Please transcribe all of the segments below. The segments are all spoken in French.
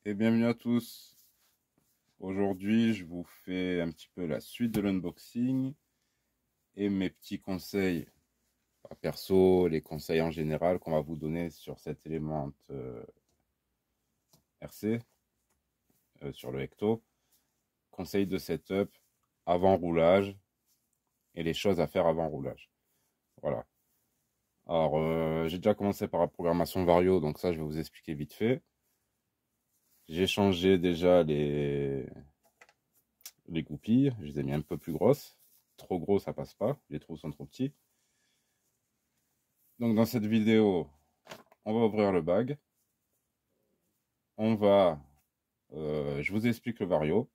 Et bienvenue à tous. Aujourd'hui, je vous fais un petit peu la suite de l'unboxing et mes petits conseils, pas perso, les conseils en général qu'on va vous donner sur cet élément RC, sur le Hecto. Conseils de setup avant roulage et les choses à faire avant roulage. Voilà. Alors, j'ai déjà commencé par la programmation Vario, donc ça, je vais vous expliquer vite fait. J'ai changé déjà les goupilles, je les ai mis un peu plus grosses. Trop gros, ça passe pas, les trous sont trop petits. Donc dans cette vidéo, on va ouvrir le bag. Je vous explique le Vario.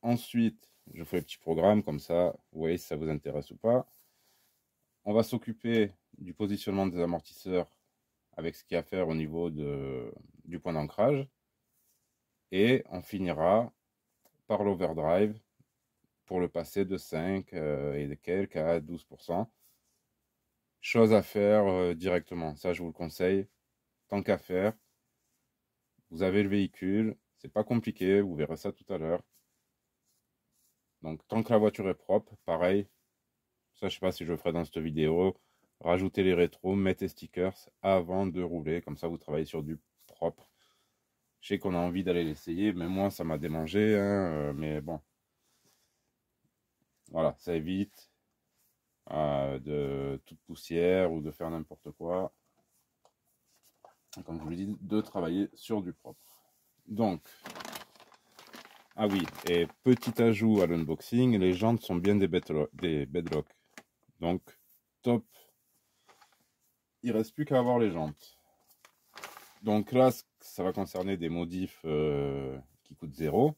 Ensuite, je fais le petit programme comme ça, vous voyez si ça vous intéresse ou pas. On va s'occuper du positionnement des amortisseurs avec ce qu'il y a à faire au niveau du point d'ancrage. Et on finira par l'overdrive pour le passer de 5 et de quelques à 12%. Chose à faire directement, ça je vous le conseille. Tant qu'à faire, vous avez le véhicule, c'est pas compliqué, vous verrez ça tout à l'heure. Donc tant que la voiture est propre, pareil, ça je sais pas si je le ferai dans cette vidéo, rajoutez les rétros, mettez stickers avant de rouler, comme ça vous travaillez sur du propre. Je sais qu'on a envie d'aller l'essayer, mais moi ça m'a démangé, hein, mais bon, voilà, ça évite de toute poussière ou de faire n'importe quoi. Comme je vous l'ai dit, de travailler sur du propre. Donc, ah oui, et petit ajout à l'unboxing, les jantes sont bien des Bedlock. Donc, top. Il reste plus qu'à avoir les jantes. Donc là, ça va concerner des modifs qui coûtent 0.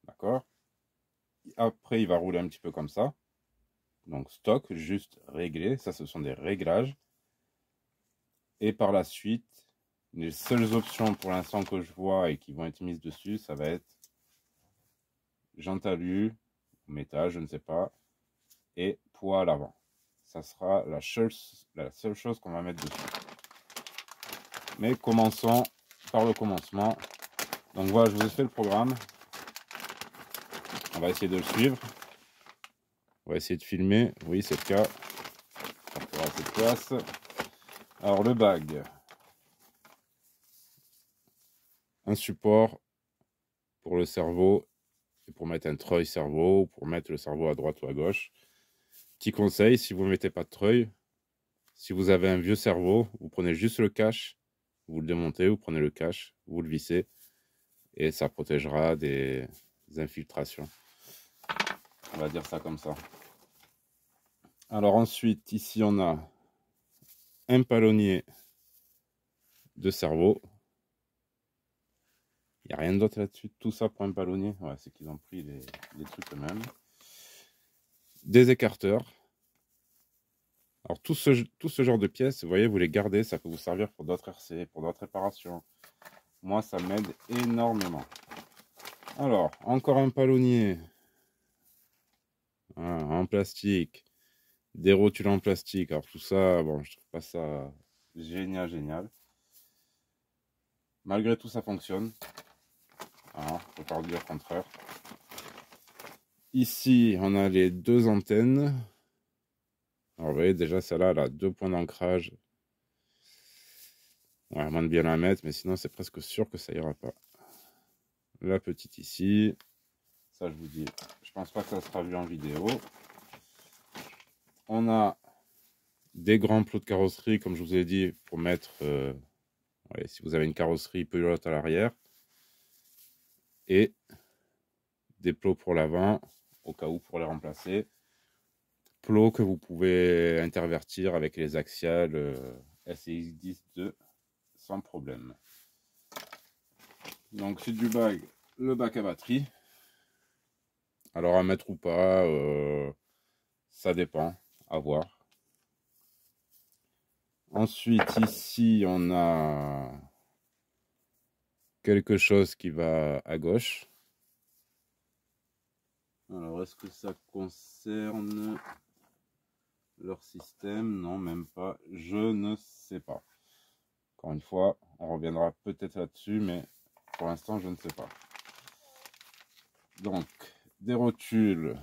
D'accord. Après, il va rouler un petit peu comme ça. Donc, stock, juste réglé. Ça, ce sont des réglages. Et par la suite, les seules options pour l'instant que je vois et qui vont être mises dessus, ça va être jante alu, métal, je ne sais pas, et poids à l'avant. Ça sera la seule chose qu'on va mettre dessus. Mais commençons par le commencement. Donc voilà, je vous ai fait le programme. On va essayer de le suivre. On va essayer de filmer. Oui, c'est le cas. Ça fera assez de place. Alors le bag. Un support pour le cerveau et pour mettre un treuil cerveau ou pour mettre le cerveau à droite ou à gauche. Petit conseil, si vous ne mettez pas de treuil, si vous avez un vieux cerveau, vous prenez juste le cache, vous le démontez, vous prenez le cache, vous le vissez et ça protégera des infiltrations. On va dire ça comme ça. Alors ensuite, ici on a un palonnier de cerveau. Il n'y a rien d'autre là-dessus. Tout ça pour un palonnier. Ouais, c'est qu'ils ont pris les trucs eux-mêmes. Des écarteurs. Alors tout ce genre de pièces, vous voyez, vous les gardez. Ça peut vous servir pour d'autres RC, pour d'autres réparations. Moi, ça m'aide énormément. Alors, encore un palonnier. Voilà, en plastique. Des rotules en plastique. Alors tout ça, bon, je trouve pas ça génial. Malgré tout, ça fonctionne. Alors, faut pas dire le contraire. Ici, on a les deux antennes. Alors, vous voyez, déjà, celle-là, elle a 2 points d'ancrage. Ouais, à moins de bien la mettre, mais sinon, c'est presque sûr que ça ira pas. La petite ici. Ça, je vous dis, je pense pas que ça sera vu en vidéo. On a des grands plots de carrosserie, comme je vous ai dit, pour mettre, ouais, si vous avez une carrosserie pelote à l'arrière. Et des plots pour l'avant, au cas où pour les remplacer. Plots que vous pouvez intervertir avec les axiales SX10-2 sans problème. Donc c'est du bag, le bac à batterie. Alors à mettre ou pas, ça dépend, à voir. Ensuite ici on a quelque chose qui va à gauche. Alors est-ce que ça concerne leur système? Non, même pas, je ne sais pas. Encore une fois, on reviendra peut-être là-dessus, mais pour l'instant, je ne sais pas. Donc, des rotules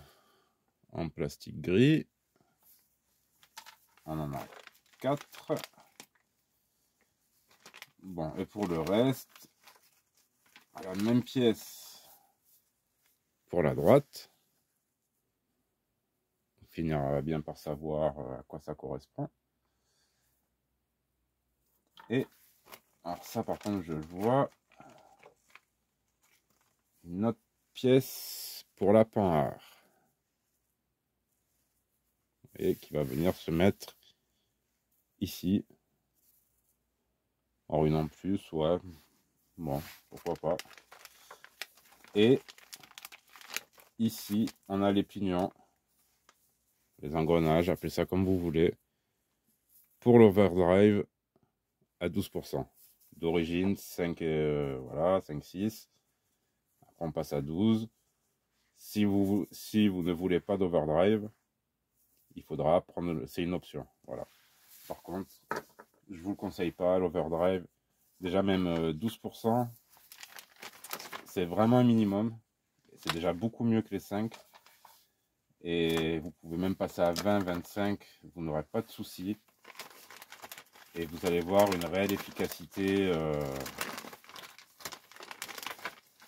en plastique gris. On en a 4. Bon, et pour le reste, la même pièce pour la droite. On finira bien par savoir à quoi ça correspond. Et, alors ça par contre, je le vois, une autre pièce pour la panhard. Et qui va venir se mettre ici. Alors une en plus, ouais. Bon, pourquoi pas. Et ici, on a les pignons, les engrenages, appelez ça comme vous voulez, pour l'overdrive à 12%. D'origine, 5, voilà, 5, 6. Après, on passe à 12. Si vous ne voulez pas d'overdrive, il faudra prendre, c'est une option. Voilà. Par contre, je vous le conseille pas, l'overdrive. Déjà, même 12%, c'est vraiment un minimum. C'est déjà beaucoup mieux que les 5. Et vous pouvez même passer à 20, 25, vous n'aurez pas de soucis. Et vous allez voir une réelle efficacité.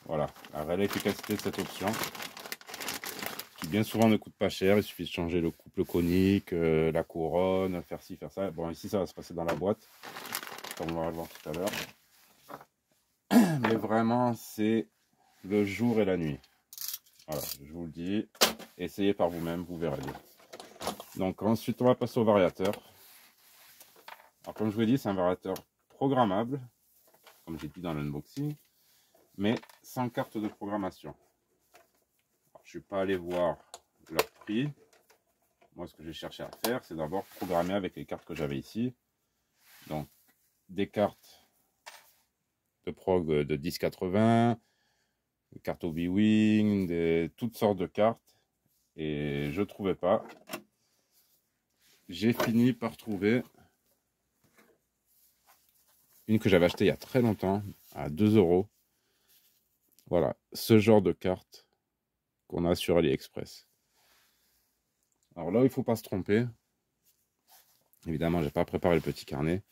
Voilà, la réelle efficacité de cette option. Qui bien souvent ne coûte pas cher. Il suffit de changer le couple conique, la couronne, faire ci, faire ça. Bon, ici, ça va se passer dans la boîte. Comme on va le voir tout à l'heure. Mais vraiment, c'est le jour et la nuit. Voilà, je vous le dis. Essayez par vous-même, vous verrez bien. Donc ensuite, on va passer au variateur. Alors comme je vous l'ai dit, c'est un variateur programmable, comme j'ai dit dans l'unboxing, mais sans carte de programmation. Alors, je ne suis pas allé voir leur prix. Moi, ce que j'ai cherché à faire, c'est d'abord programmer avec les cartes que j'avais ici. Donc, des cartes de prog de 1080, des cartes Obi-Wing, toutes sortes de cartes. Et je ne trouvais pas. J'ai fini par trouver une que j'avais achetée il y a très longtemps, à 2 €. Voilà, ce genre de carte qu'on a sur AliExpress. Alors là, il ne faut pas se tromper. Évidemment, je n'ai pas préparé le petit carnet.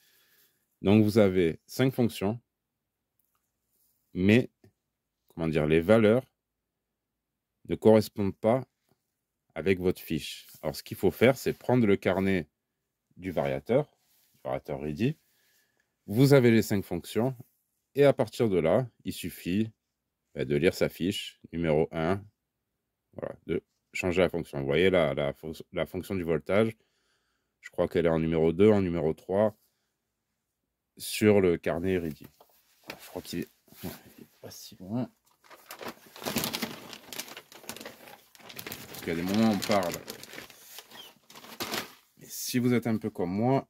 Donc, vous avez 5 fonctions. Mais, comment dire, les valeurs ne correspondent pas avec votre fiche. Alors, ce qu'il faut faire, c'est prendre le carnet du variateur ready. Vous avez les 5 fonctions. Et à partir de là, il suffit de lire sa fiche, numéro 1. Voilà, de changer la fonction. Vous voyez la fonction du voltage. Je crois qu'elle est en numéro 2, en numéro 3 sur le carnet ready. Je crois qu'il est pas si loin. Parce qu'il y a des moments où on parle. Mais si vous êtes un peu comme moi,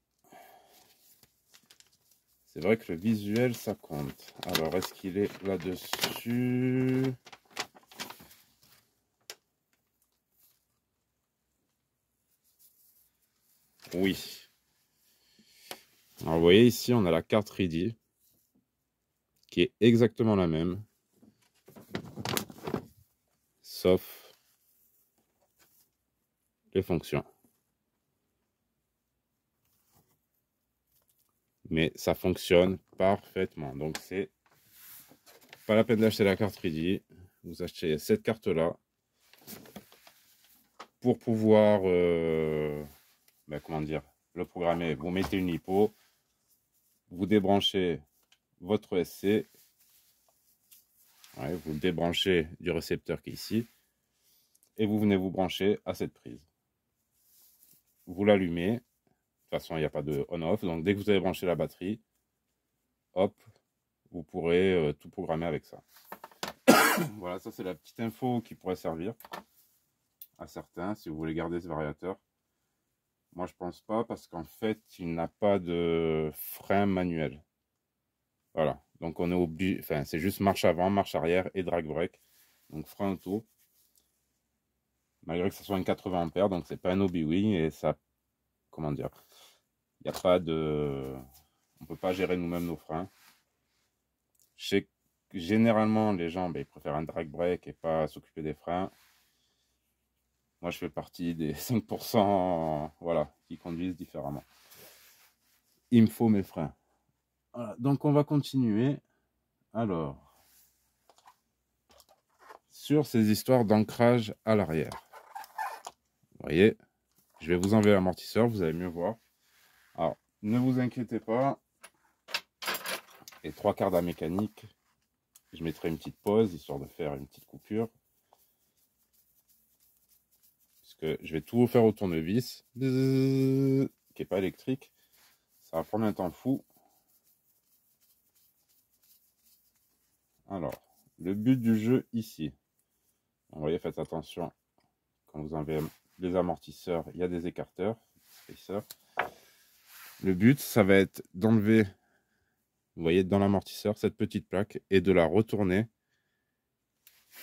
c'est vrai que le visuel, ça compte. Alors, est-ce qu'il est là-dessus? Oui. Alors, vous voyez ici, on a la carte ready, qui est exactement la même. Sauf les fonctions. Mais ça fonctionne parfaitement. Donc, c'est pas la peine d'acheter la carte ready. Vous achetez cette carte-là pour pouvoir, comment dire, le programmer. Vous mettez une lipo, vous débranchez votre SC, vous le débranchez du récepteur qui est ici, et vous venez vous brancher à cette prise. Vous l'allumez. De toute façon, il n'y a pas de on-off. Donc, dès que vous avez branché la batterie, hop, vous pourrez tout programmer avec ça. Voilà, ça c'est la petite info qui pourrait servir à certains si vous voulez garder ce variateur. Moi, je pense pas parce qu'en fait, il n'a pas de frein manuel. Voilà, donc on est obligé, enfin, c'est juste marche avant, marche arrière et drag brake. Donc frein auto. Malgré que ce soit une 80 ampères, donc c'est pas un Obi-Wing et ça, comment dire, il n'y a pas de, on peut pas gérer nous-mêmes nos freins. Je sais généralement, les gens, ils préfèrent un drag brake et pas s'occuper des freins. Moi, je fais partie des 5%, voilà, qui conduisent différemment. Il me faut mes freins. Voilà, donc on va continuer. Alors, sur ces histoires d'ancrage à l'arrière. Vous voyez, je vais vous enlever l'amortisseur, vous allez mieux voir. Alors, ne vous inquiétez pas. Les 3/4 de la mécanique, je mettrai une petite pause, histoire de faire une petite coupure. Puisque je vais tout refaire au tournevis, qui n'est pas électrique. Ça va prendre un temps fou. Alors, le but du jeu ici. Vous voyez, faites attention. Quand vous enlevez les amortisseurs, il y a des écarteurs. Le but, ça va être d'enlever, vous voyez, dans l'amortisseur, cette petite plaque et de la retourner,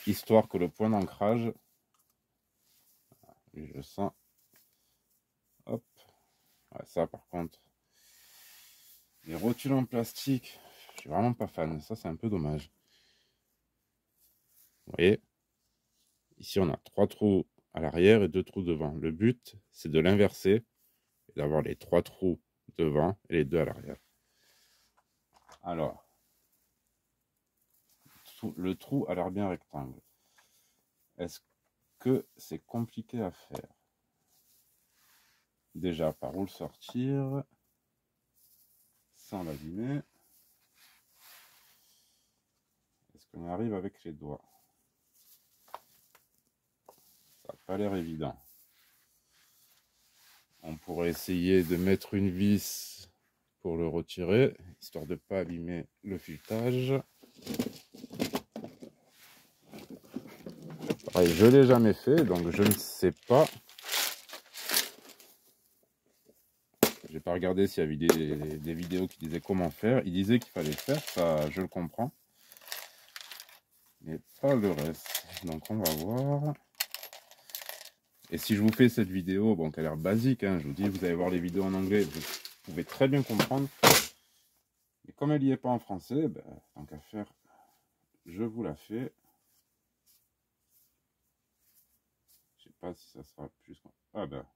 histoire que le point d'ancrage, je le sens, hop, ouais, ça par contre, les rotules en plastique, je suis vraiment pas fan, ça c'est un peu dommage. Vous voyez, ici on a 3 trous à l'arrière et 2 trous devant. Le but, c'est de l'inverser et d'avoir les 3 trous devant et les 2 à l'arrière. Alors, le trou a l'air bien rectangle. Est-ce que c'est compliqué à faire? Déjà, par où le sortir sans l'abîmer? Est-ce qu'on y arrive avec les doigts? Ça n'a pas l'air évident. On pourrait essayer de mettre une vis pour le retirer, histoire de ne pas abîmer le filetage. Pareil, je ne l'ai jamais fait, donc je ne sais pas. J'ai pas regardé s'il y avait des vidéos qui disaient comment faire. Il disait qu'il fallait le faire, ça je le comprends. Mais pas le reste. Donc on va voir. Et si je vous fais cette vidéo, bon, qui a l'air basique, hein, je vous dis, vous allez voir les vidéos en anglais, vous pouvez très bien comprendre. Mais comme elle n'y est pas en français, ben, tant qu'à faire, je vous la fais. Je sais pas si ça sera plus... Ah ben...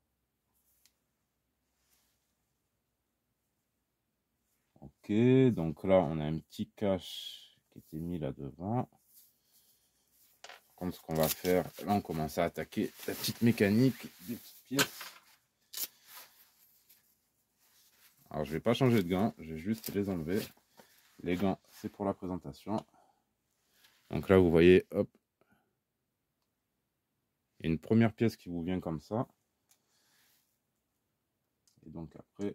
Ok, donc là, on a un petit cache qui était mis là devant. Par contre, ce qu'on va faire, là, on commence à attaquer la petite mécanique des petites pièces. Alors, je vais pas changer de gants, je vais juste les enlever. Les gants, c'est pour la présentation. Donc là, vous voyez, hop, il y a une première pièce qui vous vient comme ça. Et donc après,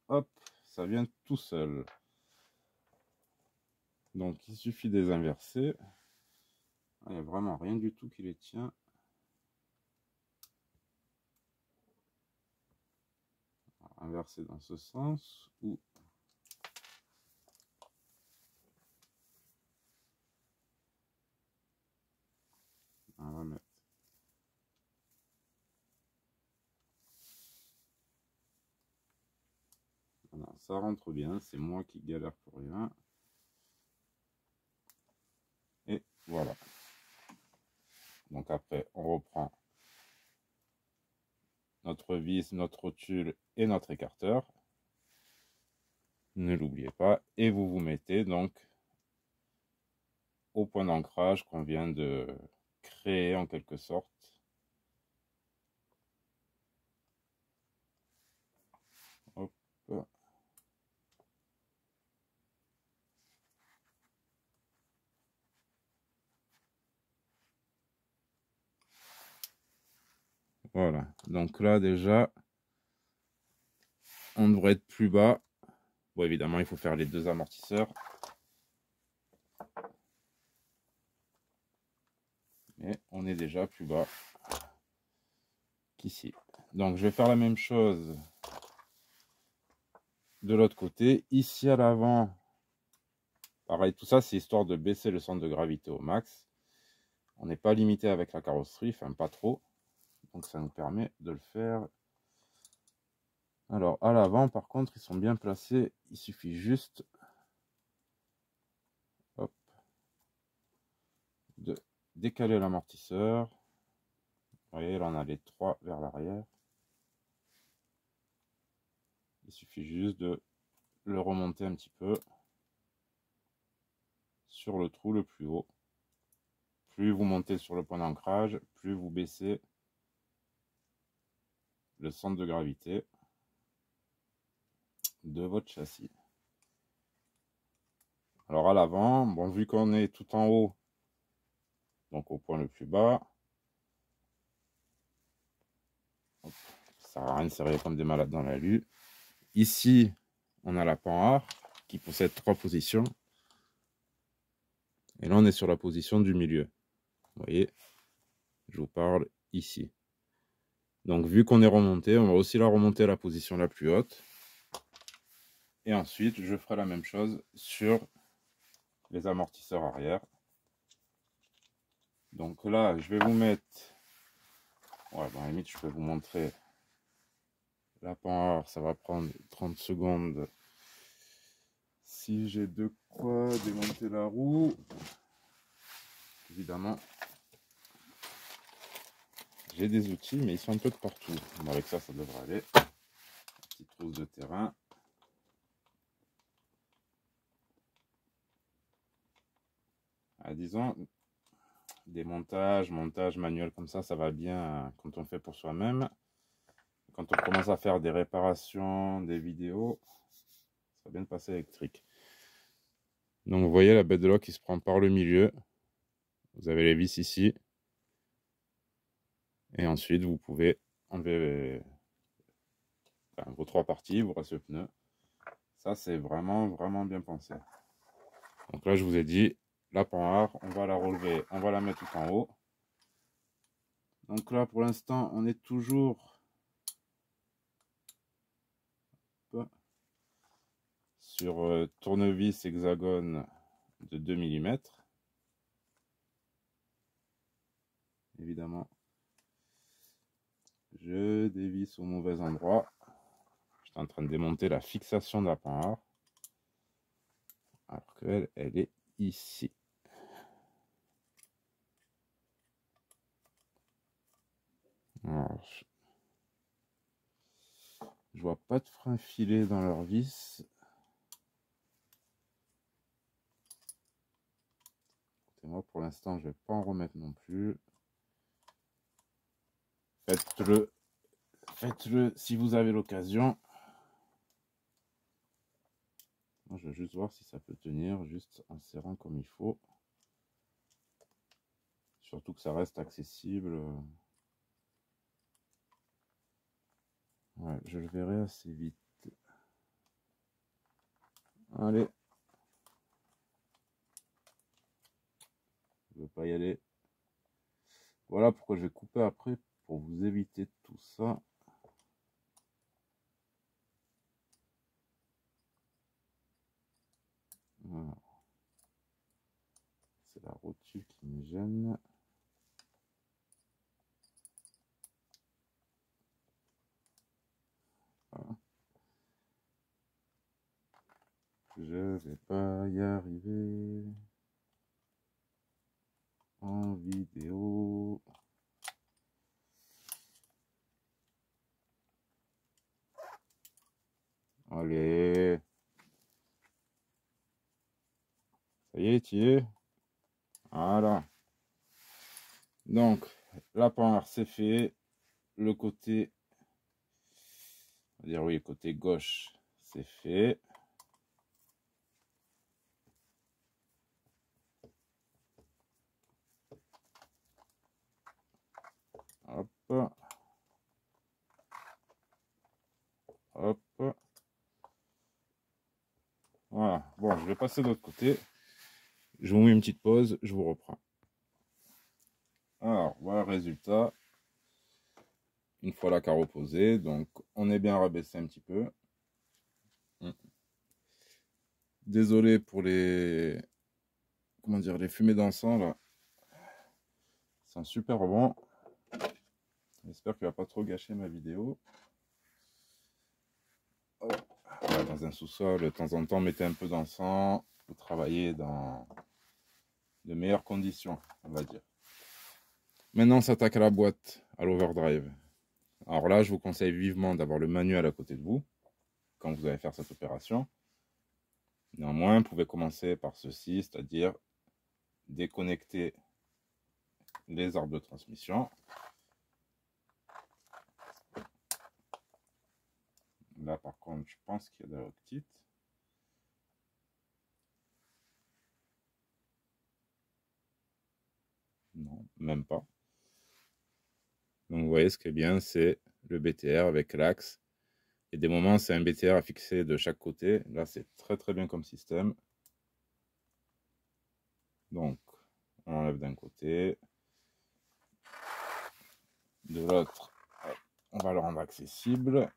hop, ça vient tout seul. Donc il suffit de les inverser. Il n'y a vraiment rien du tout qui les tient. Inverser dans ce sens ou on va mettre. Voilà, ça rentre bien, c'est moi qui galère pour rien. Et voilà. Donc après, on reprend notre vis, notre rotule et notre écarteur. Ne l'oubliez pas. Et vous vous mettez donc au point d'ancrage qu'on vient de créer en quelque sorte. Hop. Voilà. Donc là déjà, on devrait être plus bas. Bon, évidemment, il faut faire les 2 amortisseurs. Mais on est déjà plus bas qu'ici. Donc, je vais faire la même chose de l'autre côté. Ici, à l'avant, pareil, tout ça, c'est histoire de baisser le centre de gravité au max. On n'est pas limité avec la carrosserie, enfin, pas trop. Donc, ça nous permet de le faire. Alors, à l'avant, par contre, ils sont bien placés. Il suffit juste... Hop. décaler l'amortisseur. Vous voyez, là on a les 3 vers l'arrière. Il suffit juste de le remonter un petit peu sur le trou le plus haut. Plus vous montez sur le point d'ancrage, plus vous baissez le centre de gravité de votre châssis. Alors à l'avant, bon, vu qu'on est tout en haut, donc au point le plus bas, hop, ça sert à rien de serrer comme des malades dans la lue. Ici, on a la panhard qui possède 3 positions. Et là, on est sur la position du milieu. Vous voyez, je vous parle ici. Donc, vu qu'on est remonté, on va aussi la remonter à la position la plus haute. Et ensuite, je ferai la même chose sur les amortisseurs arrière. Donc là, je vais vous mettre... Ouais, bon, à la limite, je peux vous montrer la panhard. Ça va prendre 30 secondes. Si j'ai de quoi démonter la roue, évidemment, j'ai des outils, mais ils sont un peu de partout. Bon, avec ça, ça devrait aller. Petite trousse de terrain. Ah, disons, des montages manuels comme ça va bien quand on fait pour soi-même. Quand on commence à faire des réparations, des vidéos, ça va bien passer électrique. Donc vous voyez la bedlock qui se prend par le milieu. Vous avez les vis ici. Et ensuite vous pouvez enlever vos 3 parties, vous reste le pneu. Ça c'est vraiment bien pensé. Donc là je vous ai dit, la panhard, on va la relever, on va la mettre tout en haut. Donc là pour l'instant on est toujours sur tournevis hexagone de 2 mm. Évidemment, je dévisse au mauvais endroit. J'étais en train de démonter la fixation de la panhard, alors qu'elle est ici. Alors, je vois pas de frein filé dans leur vis. Moi, pour l'instant, je vais pas en remettre non plus. Faites-le si vous avez l'occasion. Moi, je vais juste voir si ça peut tenir, juste en serrant comme il faut. Surtout que ça reste accessible. Ouais, je le verrai assez vite. Allez. Je ne veux pas y aller. Voilà pourquoi je vais couper après, pour vous éviter tout ça. Voilà. C'est la rotule qui me gêne. Voilà. Je vais pas y arriver en vidéo. Allez. Ça y est, tu y es. Voilà. Donc, la panhard, c'est fait. Le côté, on va dire oui, côté gauche, c'est fait. Hop. Hop. Voilà. Bon, je vais passer de l'autre côté. Je vous mets une petite pause, je vous reprends. Alors, voilà le résultat. Une fois la carreau posée, donc on est bien rabaissé un petit peu. Désolé pour les, comment dire, les fumées d'encens là. Ils sont super bons. J'espère qu'il va pas trop gâcher ma vidéo. Oh. Ouais, dans un sous-sol, de temps en temps, mettez un peu d'encens. Vous travaillez dans de meilleures conditions, on va dire. Maintenant, on s'attaque à la boîte, à l'overdrive. Alors là, je vous conseille vivement d'avoir le manuel à côté de vous quand vous allez faire cette opération. Néanmoins, vous pouvez commencer par ceci, c'est-à-dire déconnecter les arbres de transmission. Là, par contre, je pense qu'il y a de l'octite. Non, même pas. Donc, vous voyez, ce qui est bien, c'est le BTR avec l'axe. Et des moments, c'est un BTR à fixer de chaque côté. Là, c'est très très bien comme système. Donc, on enlève d'un côté. De l'autre, on va le rendre accessible.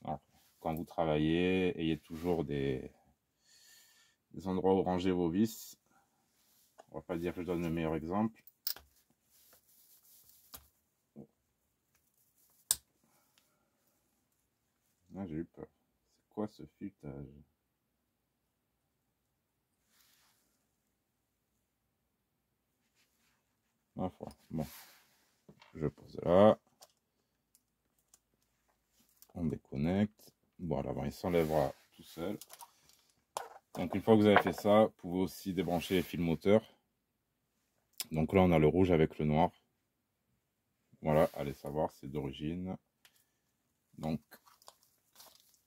Alors, quand vous travaillez, ayez toujours des endroits où ranger vos vis. On va pas dire que je donne le meilleur exemple. Ah, j'ai eu peur. C'est quoi ce filetage? Ma foi. Bon, je pose là. On déconnecte. Voilà, bon, il s'enlèvera tout seul. Donc une fois que vous avez fait ça, vous pouvez aussi débrancher les fils moteurs. Donc là, on a le rouge avec le noir. Voilà, allez savoir, c'est d'origine. Donc,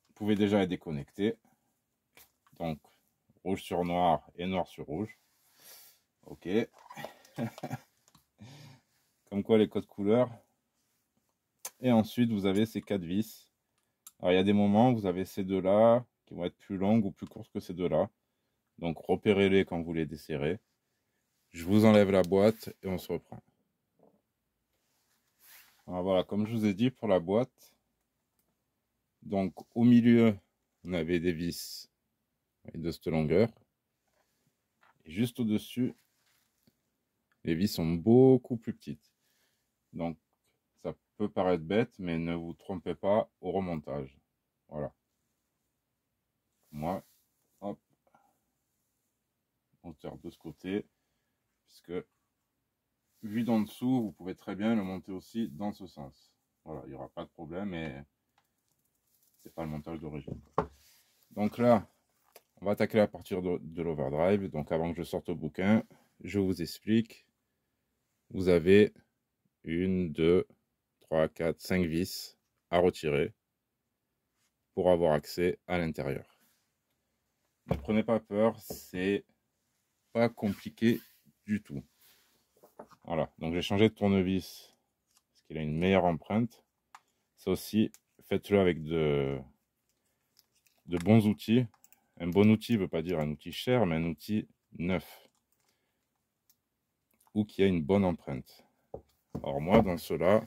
vous pouvez déjà les déconnecter. Donc, rouge sur noir et noir sur rouge. Ok. Comme quoi les codes couleurs. Et ensuite, vous avez ces 4 vis. Alors, il y a des moments où vous avez ces deux-là qui vont être plus longues ou plus courtes que ces deux-là. Donc, repérez-les quand vous les desserrez. Je vous enlève la boîte et on se reprend. Alors voilà, comme je vous ai dit pour la boîte, donc au milieu, on avait des vis de cette longueur. Et juste au-dessus, les vis sont beaucoup plus petites. Donc, ça peut paraître bête, mais ne vous trompez pas au remontage. Voilà. Moi, hop, monteur de ce côté, puisque vu d'en dessous, vous pouvez très bien le monter aussi dans ce sens. Voilà, il n'y aura pas de problème, mais c'est pas le montage d'origine. Donc là, on va attaquer à partir de l'overdrive. Donc avant que je sorte au bouquin, je vous explique. Vous avez 1, 2, 3, 4, 5 vis à retirer pour avoir accès à l'intérieur. Ne prenez pas peur, c'est pas compliqué du tout. Voilà, donc j'ai changé de tournevis parce qu'il a une meilleure empreinte. Ça aussi, faites-le avec de bons outils. Un bon outil ne veut pas dire un outil cher, mais un outil neuf ou qui a une bonne empreinte. Alors moi, dans ceux-là,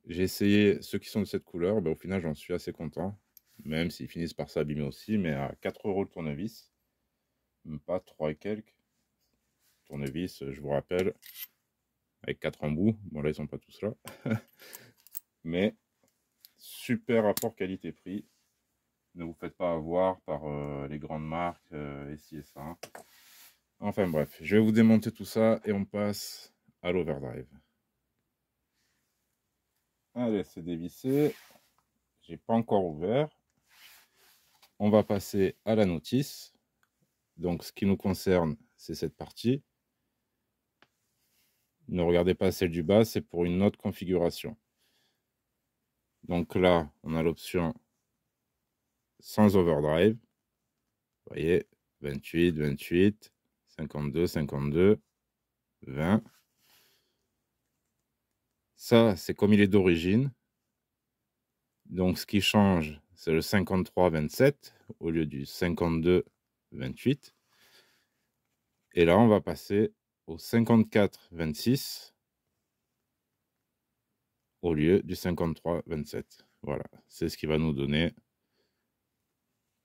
j'ai essayé ceux qui sont de cette couleur. Ben, au final, j'en suis assez content, même s'ils finissent par s'abîmer aussi. Mais à 4 € le tournevis, même pas 3 et quelques. Tournevis, je vous rappelle, avec 4 embouts. Bon, là, ils sont pas tous là. Mais super rapport qualité-prix. Ne vous faites pas avoir par les grandes marques et ci et ça. Enfin bref, je vais vous démonter tout ça et on passe à l'overdrive. Allez, c'est dévissé. J'ai pas encore ouvert. On va passer à la notice. Donc ce qui nous concerne, c'est cette partie. Ne regardez pas celle du bas, c'est pour une autre configuration. Donc là, on a l'option sans overdrive. Vous voyez, 28, 28, 52, 52, 20. Ça, c'est comme il est d'origine. Donc, ce qui change, c'est le 53-27 au lieu du 52-28. Et là, on va passer au 54-26 au lieu du 53-27. Voilà, c'est ce qui va nous donner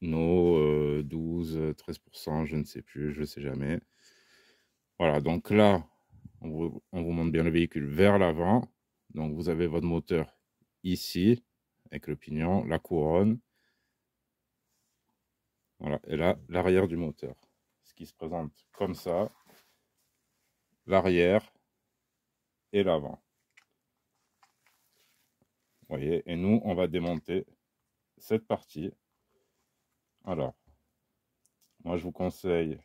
nos 12-13%, je ne sais plus, je ne sais jamais. Voilà, donc là, on vous montre bien le véhicule vers l'avant. Donc, vous avez votre moteur ici, avec le pignon, la couronne. Voilà, et là, l'arrière du moteur. Ce qui se présente comme ça. l'arrière et l'avant. Vous voyez, et nous, on va démonter cette partie. Alors, moi, je vous conseille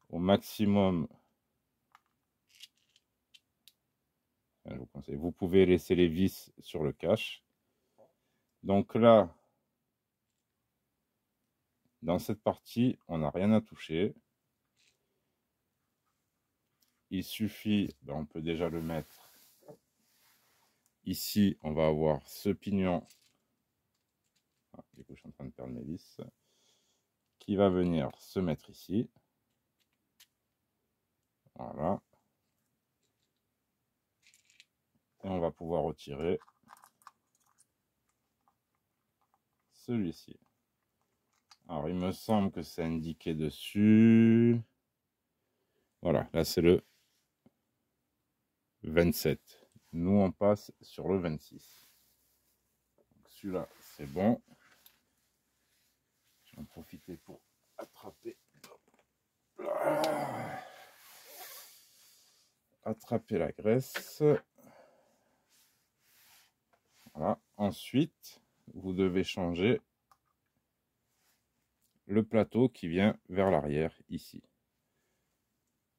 au maximum, vous pouvez laisser les vis sur le cache. Donc là, dans cette partie, on n'a rien à toucher. Il suffit, on peut déjà le mettre ici. On va avoir ce pignon. Du coup, je suis en train de perdre mes vis. Qui va venir se mettre ici. Voilà. Et on va pouvoir retirer celui-ci. Alors, il me semble que c'est indiqué dessus. Voilà, là c'est le 27. Nous, on passe sur le 26. Celui-là, c'est bon. Je vais en profiter pour attraper. Attraper la graisse. Voilà. Ensuite, vous devez changer le plateau qui vient vers l'arrière ici.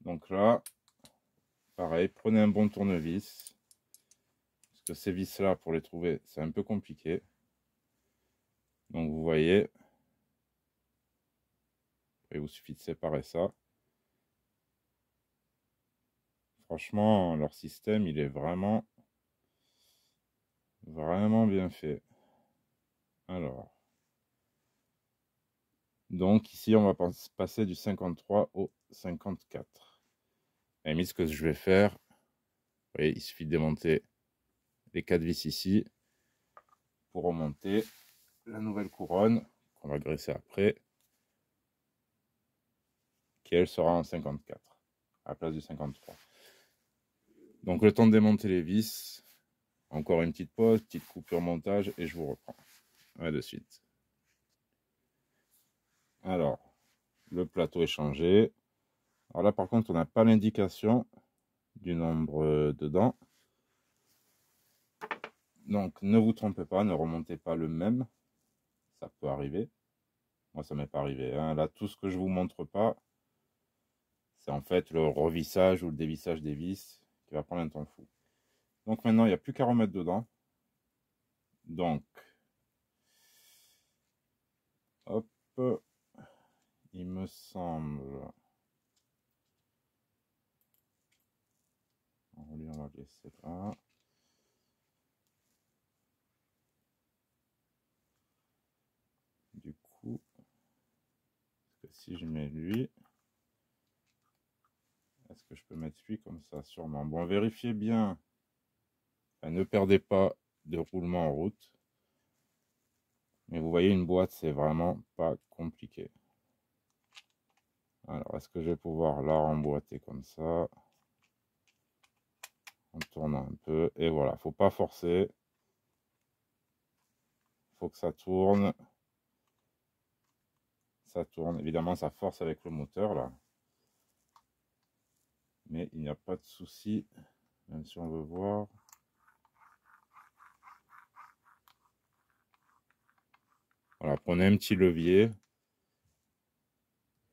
Donc là, pareil, prenez un bon tournevis. Parce que ces vis-là, pour les trouver, c'est un peu compliqué. Donc vous voyez, il vous suffit de séparer ça. Franchement, leur système, il est vraiment bien fait. Alors, donc ici, on va passer du 53 au 54. Et mis ce que je vais faire, vous voyez, il suffit de démonter les 4 vis ici pour remonter la nouvelle couronne qu'on va graisser après, qui elle sera en 54 à la place du 53. Donc le temps de démonter les vis, encore une petite pause, petite coupure montage et je vous reprends. Ouais, de suite. Alors, le plateau est changé. Alors là, par contre, on n'a pas l'indication du nombre dedans. Donc, ne vous trompez pas, ne remontez pas le même. Ça peut arriver. Moi, ça m'est pas arrivé. Hein. Là, tout ce que je vous montre pas, c'est en fait le revissage ou le dévissage des vis qui va prendre un temps fou. Donc maintenant, il n'y a plus qu'à remettre dedans. Donc, hop, il me semble... On va laisser là. Du coup, si je mets lui, est-ce que je peux mettre lui comme ça? Sûrement. Bon, vérifiez bien. Enfin, ne perdez pas de roulement en route. Mais vous voyez, une boîte, c'est vraiment pas compliqué. Alors, est-ce que je vais pouvoir la remboîter comme ça? En tournant un peu. Et voilà, faut pas forcer. Faut que ça tourne. Ça tourne. Évidemment, ça force avec le moteur, là. Mais il n'y a pas de souci. Même si on veut voir. Voilà, prenez un petit levier. Il n'y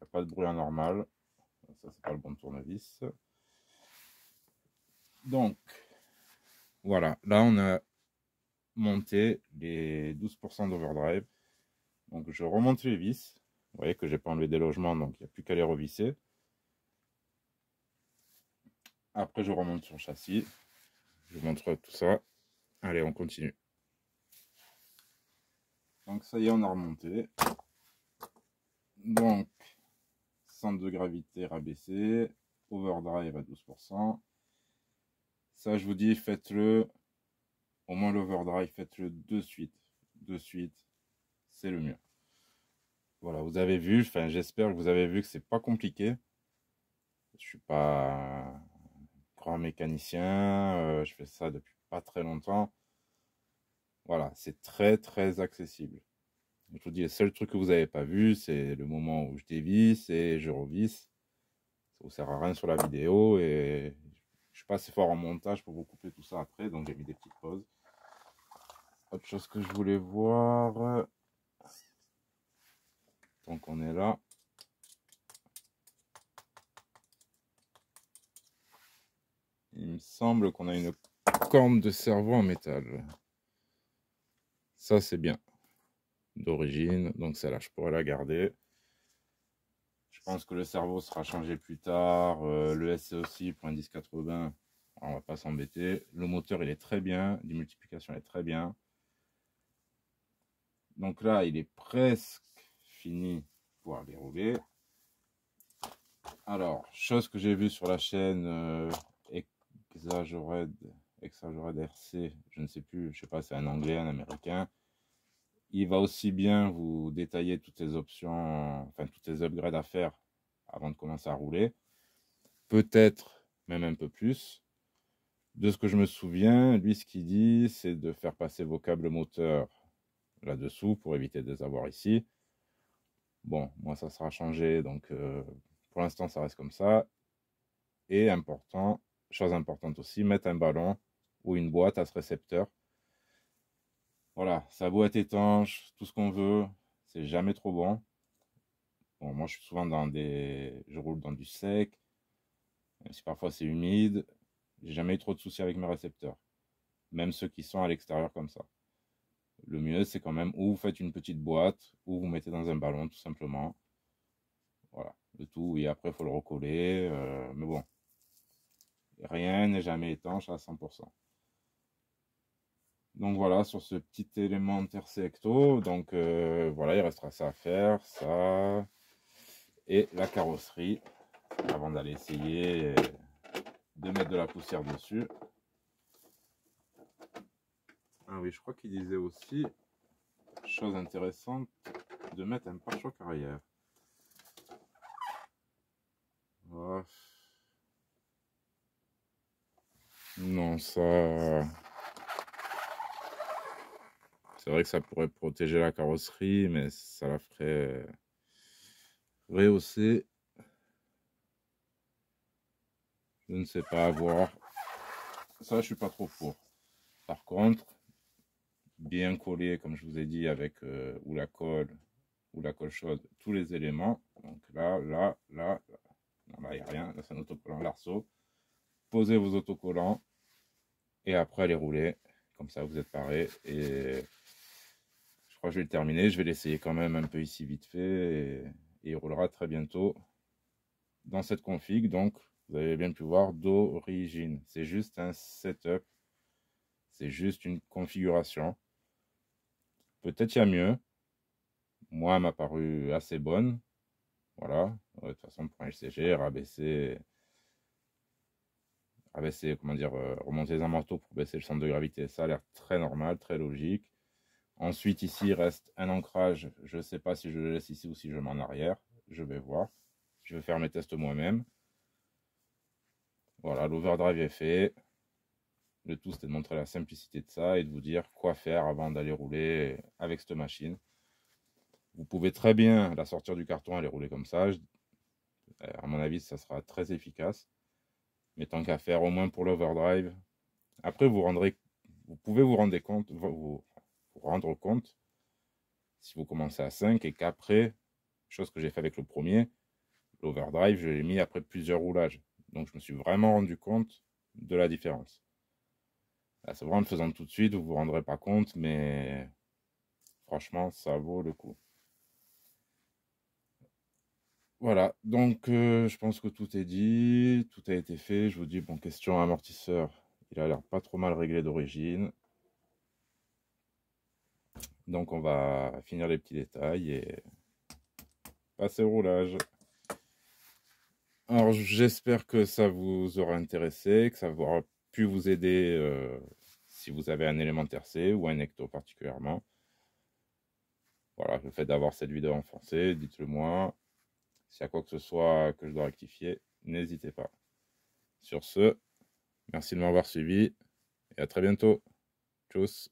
a pas de bruit anormal. Ça, c'est pas le bon tournevis. Donc, voilà. Là, on a monté les 12% d'overdrive. Donc, je remonte les vis. Vous voyez que j'ai pas enlevé des logements, donc il n'y a plus qu'à les revisser. Après, je remonte sur le châssis. Je vous montre tout ça. Allez, on continue. Donc, ça y est, on a remonté. Donc, centre de gravité rabaissé. Overdrive à 12%. Ça, je vous dis, faites-le. Au moins l'overdrive, faites-le de suite. De suite, c'est le mieux. Voilà, vous avez vu, enfin, j'espère que vous avez vu que c'est pas compliqué. Je suis pas un grand mécanicien. Je fais ça depuis pas très longtemps. Voilà, c'est très accessible. Je vous dis, le seul truc que vous n'avez pas vu, c'est le moment où je dévisse et je revisse. vous sert à rien sur la vidéo et je suis pas assez fort en montage pour vous couper tout ça après, donc j'ai mis des petites pauses. Autre chose que je voulais voir, donc on est là. Il me semble qu'on a une corne de cerveau en métal. Ça c'est bien, d'origine, donc celle-là je pourrais la garder. Je pense que le cerveau sera changé plus tard, le SC aussi pour un 1080, on va pas s'embêter. Le moteur il est très bien, l'imultiplication est très bien. Donc là il est presque fini pour aller rouler. Alors, chose que j'ai vue sur la chaîne Exagered RC, je ne sais plus, je sais pas, c'est un anglais, un américain. Il va aussi bien vous détailler toutes les options, enfin toutes les upgrades à faire avant de commencer à rouler. Peut-être même un peu plus. De ce que je me souviens, lui ce qu'il dit, c'est de faire passer vos câbles moteurs là-dessous pour éviter de les avoir ici. Bon, moi ça sera changé, donc pour l'instant ça reste comme ça. Et important, chose importante aussi, mettre un ballon ou une boîte à ce récepteur. Voilà, ça a beau être étanche, tout ce qu'on veut, c'est jamais trop bon. Bon, moi je suis souvent je roule dans du sec, même si parfois c'est humide. J'ai jamais eu trop de soucis avec mes récepteurs, même ceux qui sont à l'extérieur comme ça. Le mieux c'est quand même ou vous faites une petite boîte ou vous mettez dans un ballon tout simplement. Voilà, le tout, et après il faut le recoller, mais bon, rien n'est jamais étanche à 100%. Donc voilà, sur ce petit élément intersecto, donc voilà, il restera ça à faire, ça, et la carrosserie, avant d'aller essayer de mettre de la poussière dessus. Ah oui, je crois qu'il disait aussi, chose intéressante, de mettre un pare-choc arrière. Oh. Non, ça... C'est vrai que ça pourrait protéger la carrosserie, mais ça la ferait rehausser. Je ne sais pas, à voir. Ça, je suis pas trop pour. Par contre, bien collé, comme je vous ai dit, avec ou la colle chaude, tous les éléments. Donc là, non, là, il n'y a rien. Là, c'est un autocollant Larceau. Posez vos autocollants et après, les rouler. Comme ça, vous êtes paré. Et je crois que je vais le terminer. Je vais l'essayer quand même un peu ici vite fait. Et il roulera très bientôt dans cette config. Donc, vous avez bien pu voir d'origine. C'est juste un setup. C'est juste une configuration. Peut-être il y a mieux. Moi, elle m'a paru assez bonne. Voilà. De toute façon, pour un LCG, rabaisser, comment dire, remonter les manteaux pour baisser le centre de gravité, ça a l'air très normal, très logique. Ensuite, ici, il reste un ancrage. Je ne sais pas si je le laisse ici ou si je le mets en arrière. Je vais voir. Je vais faire mes tests moi-même. Voilà, l'overdrive est fait. Le tout, c'était de montrer la simplicité de ça et de vous dire quoi faire avant d'aller rouler avec cette machine. Vous pouvez très bien la sortir du carton et aller rouler comme ça. À mon avis, ça sera très efficace. Mais tant qu'à faire, au moins pour l'overdrive. Après, vous pouvez vous rendre compte si vous commencez à 5 et qu'après, chose que j'ai fait avec le premier, l'overdrive, je l'ai mis après plusieurs roulages. Donc, je me suis vraiment rendu compte de la différence. C'est vraiment en le faisant tout de suite, vous ne vous rendrez pas compte, mais franchement, ça vaut le coup. Voilà, donc je pense que tout est dit, tout a été fait. Je vous dis, bon, question amortisseur, il a l'air pas trop mal réglé d'origine. Donc on va finir les petits détails et passer au roulage. Alors j'espère que ça vous aura intéressé, que ça aura pu vous aider si vous avez un élément tercé ou un ecto particulièrement. Voilà, le fait d'avoir cette vidéo en français, dites-le moi. S'il y a quoi que ce soit que je dois rectifier, n'hésitez pas. Sur ce, merci de m'avoir suivi et à très bientôt. Tchuss.